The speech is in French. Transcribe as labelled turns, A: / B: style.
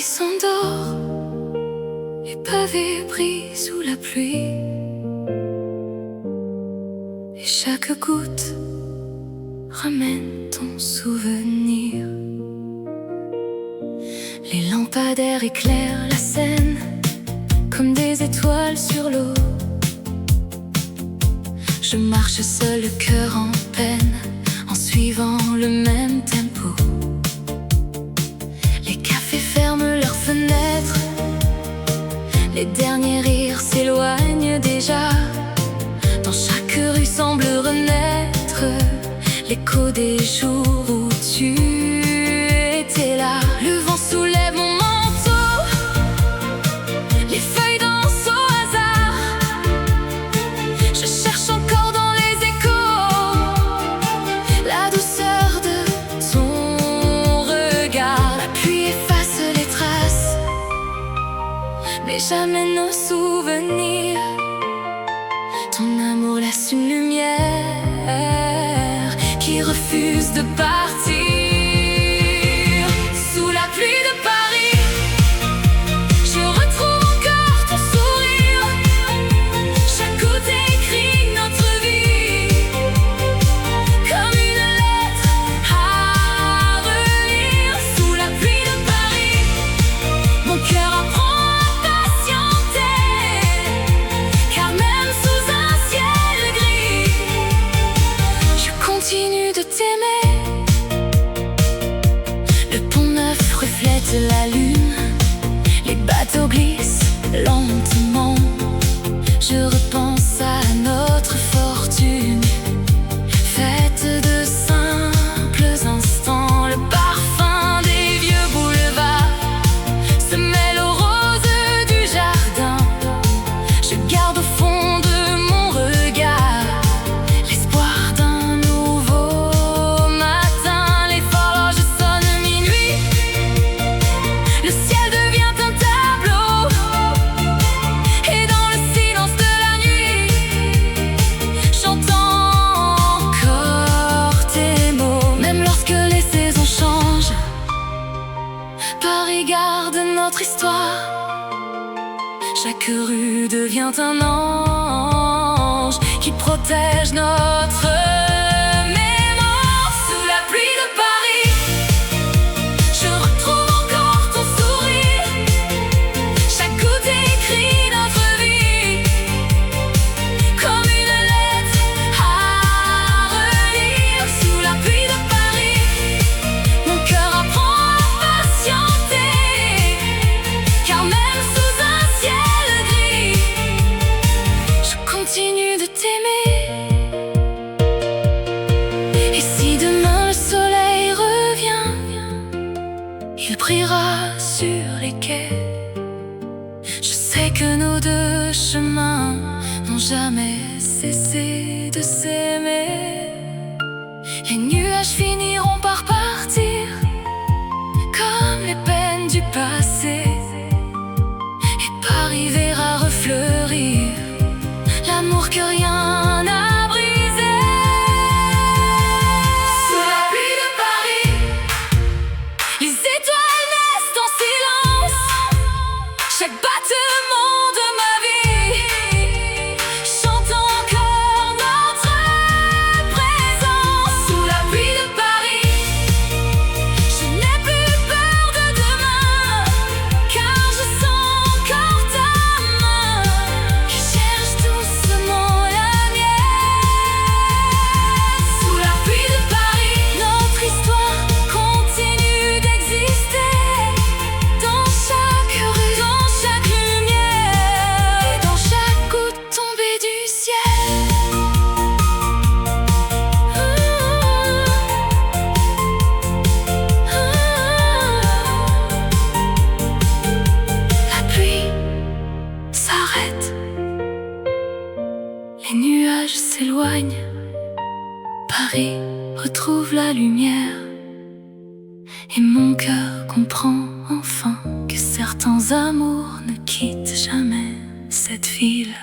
A: s'endort, les pavés brillent sous la pluie, et chaque goutte ramène ton souvenir. Les lampadaires éclairent la scène comme des étoiles sur l'eau. Je marche seul, le cœur en peine, en suivant le même tempo. Les cafés ferment leurs fenêtres, les derniers rires s'éloignent déjà. Dans chaque rue semble renaître l'écho des jours où tu étais là. Le vent soulève mon manteau, les feuilles dansent au hasard. Je cherche encore dans les échos la douceur de ton regard. La pluie efface les traces, mais jamais nos souvenirs. Ton amour laisse une lumière qui refuse de partir. Sous la pluie de Paris, je retrouve encore ton sourire. Chaque goutte écrit notre vie, comme une lettre à relire. Sous la pluie de Paris, mon cœur apprend à patienter, car même sous un ciel gris, je continue de t'aimer. Le pont neuf reflète la lune, les bateaux glissent lentement. Je repense à notre fortune, faite de simples instants. Le parfum des vieux boulevards se mêle aux roses du jardin. Je garde au fond de mon regard l'espoir d'un nouveau matin. Les horloges sonnent minuit, le ciel devient un tableau, et dans le silence de la nuit, j'entends encore tes mots. Même lorsque les saisons changent, Paris garde notre histoire. Chaque rue devient un ange qui protège notre mémoire. Sous la pluie de Paris, je retrouve encore ton sourire. Chaque goutte écrit notre vie, comme une lettre à relire. Sous la pluie de Paris, mon cœur apprend à patienter, car même sous un ciel gris, je continue de t'aimer. Et si demain le soleil revient, il brillera sur les quais. Je sais que nos deux chemins n'ont jamais cessé de s'aimer. Les nuages finiront par partir, comme les peines du passé, et Paris verra refleurir l'amour que rien n'a brisé. Sous la pluie de Paris, les étoiles naissent en silence. Chaque battement de ma vie chante encore notre présence. Sous la pluie de Paris, je n'ai plus peur de demain, car je sens encore ta main qui cherche doucement la mienne. Sous la pluie de Paris, notre histoire continue d'exister. Dans chaque rue, dans chaque lumière, et dans chaque goutte tombée du ciel. La pluie s'arrête, les nuages s'éloignent, Paris retrouve la lumière, et mon cœur comprend enfin que certains amours ne quittent jamais cette ville.